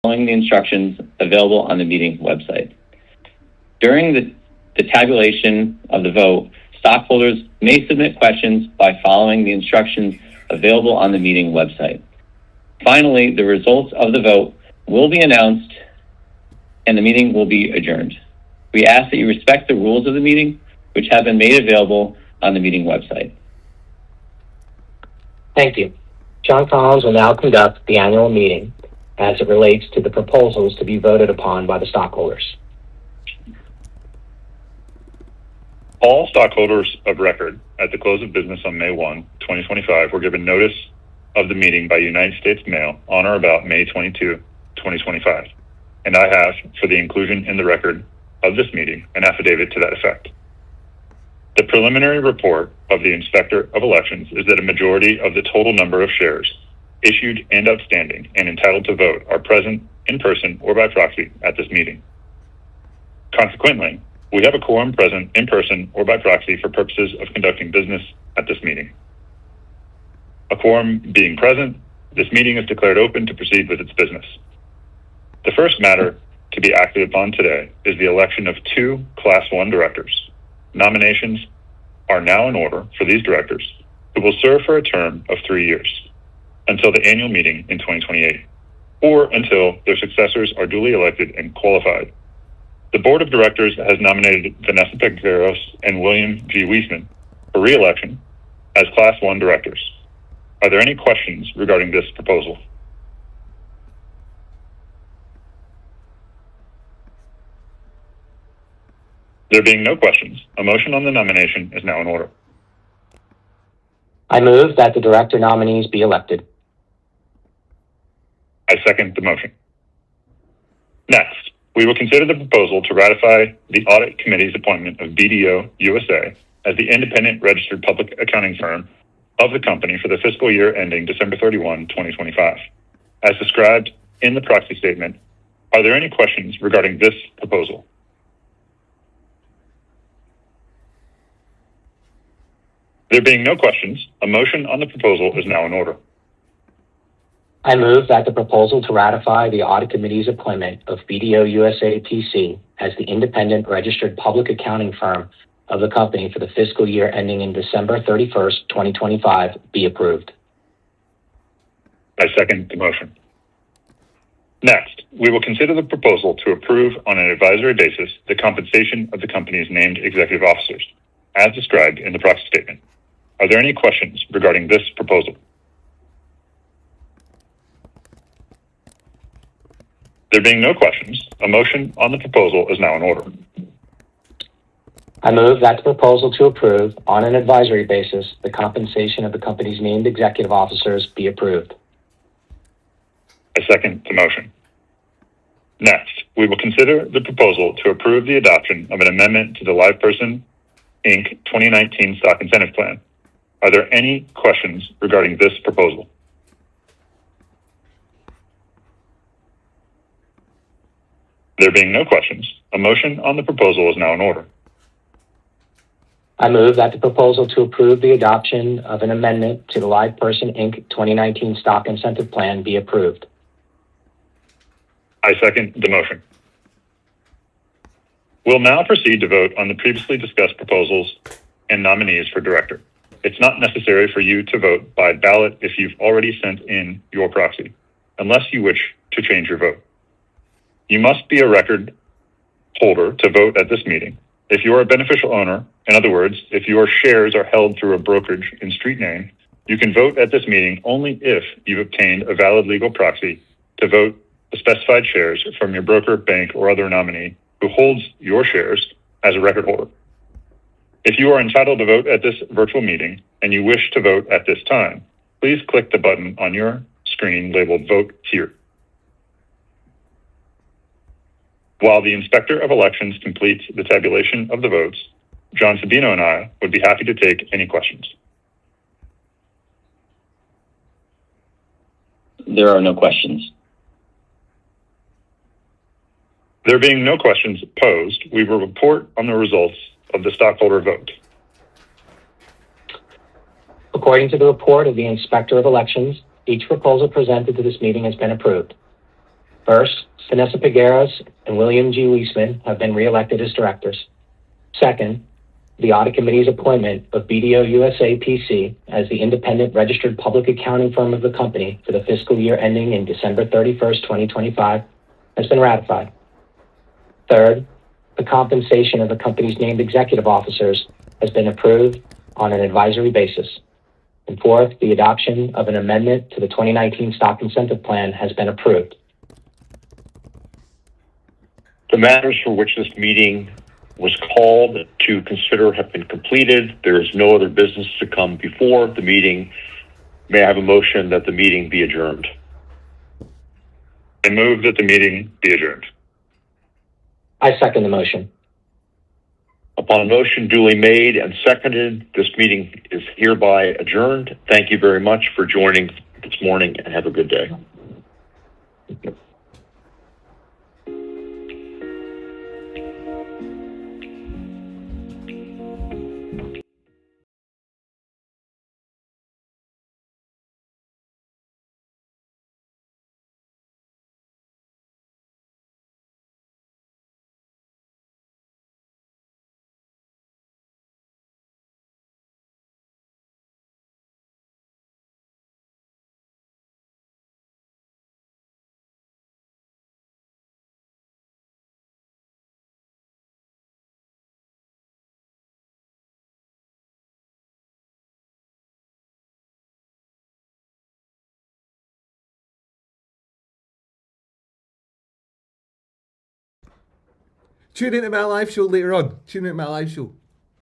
following the instructions available on the meeting website. During the tabulation of the vote, stockholders may submit questions by following the instructions available on the meeting website. Finally, the results of the vote will be announced and the meeting will be adjourned. We ask that you respect the rules of the meeting, which have been made available on the meeting website. Thank you. John Collins will now conduct the annual meeting as it relates to the proposals to be voted upon by the stockholders. All stockholders of record at the close of business on May 1, 2025 were given notice of the meeting by United States Mail on or about May 22, 2025, and I have, for the inclusion in the record of this meeting, an affidavit to that effect. The preliminary report of the Inspector of Elections is that a majority of the total number of shares issued and outstanding and entitled to vote are present in person or by proxy at this meeting. Consequently, we have a quorum present in person or by proxy for purposes of conducting business at this meeting. A quorum being present, this meeting is declared open to proceed with its business. The first matter to be acted upon today is the election of 2 Class 1 directors. Nominations are now in order for these directors, who will serve for a term of 3 years, until the annual meeting in 2028, or until their successors are duly elected and qualified. The Board of Directors has nominated Vanessa Pegueros and William G. Wiesman for re-election as Class 1 directors. Are there any questions regarding this proposal? There being no questions, a motion on the nomination is now in order. I move that the director nominees be elected. I second the motion. Next, we will consider the proposal to ratify the Audit Committee's appointment of BDO USA as the independent registered public accounting firm of the company for the fiscal year ending December 31, 2025. As described in the proxy statement, are there any questions regarding this proposal? There being no questions, a motion on the proposal is now in order. I move that the proposal to ratify the Audit Committee's appointment of BDO USA PC as the independent registered public accounting firm of the company for the fiscal year ending in December 31st, 2025 be approved. I second the motion. Next, we will consider the proposal to approve on an advisory basis the compensation of the company's named executive officers, as described in the proxy statement. Are there any questions regarding this proposal? There being no questions, a motion on the proposal is now in order. I move that the proposal to approve, on an advisory basis, the compensation of the company's named executive officers be approved. I second the motion. Next, we will consider the proposal to approve the adoption of an amendment to the Lpsn, Inc. 2019 Stock Incentive Plan. Are there any questions regarding this proposal? There being no questions, a motion on the proposal is now in order. I move that the proposal to approve the adoption of an amendment to the Lpsn, Inc. 2019 Stock Incentive Plan be approved. I second the motion. We'll now proceed to vote on the previously discussed proposals and nominees for director. It's not necessary for you to vote by ballot if you've already sent in your proxy, unless you wish to change your vote. You must be a record holder to vote at this meeting. If you are a beneficial owner, in other words, if your shares are held through a brokerage in street name, you can vote at this meeting only if you've obtained a valid legal proxy to vote the specified shares from your broker, bank, or other nominee who holds your shares as a record holder. If you are entitled to vote at this virtual meeting and you wish to vote at this time, please click the button on your screen labeled Vote Here. While the Inspector of Elections completes the tabulation of the votes, John Sabino and I would be happy to take any questions. There are no questions. There being no questions posed, we will report on the results of the stockholder vote. According to the report of the Inspector of Elections, each proposal presented to this meeting has been approved. First, Vanessa Figueres and William G. Lpsn have been reelected as directors. Second, the Audit Committee's appointment of BDO USA PC as the independent registered public accounting firm of the company for the fiscal year ending in December 31st, 2025, has been ratified. Third, the compensation of the company's named executive officers has been approved on an advisory basis. And fourth, the adoption of an amendment to the 2019 Stock Incentive Plan has been approved. The matters for which this meeting was called to consider have been completed. There is no other business to come before the meeting. May I have a motion that the meeting be adjourned? I move that the meeting be adjourned. I second the motion. Upon a motion duly made and seconded, this meeting is hereby adjourned. Thank you very much for joining this morning and have a good day. Tune into my live show later on. Tune into my live show.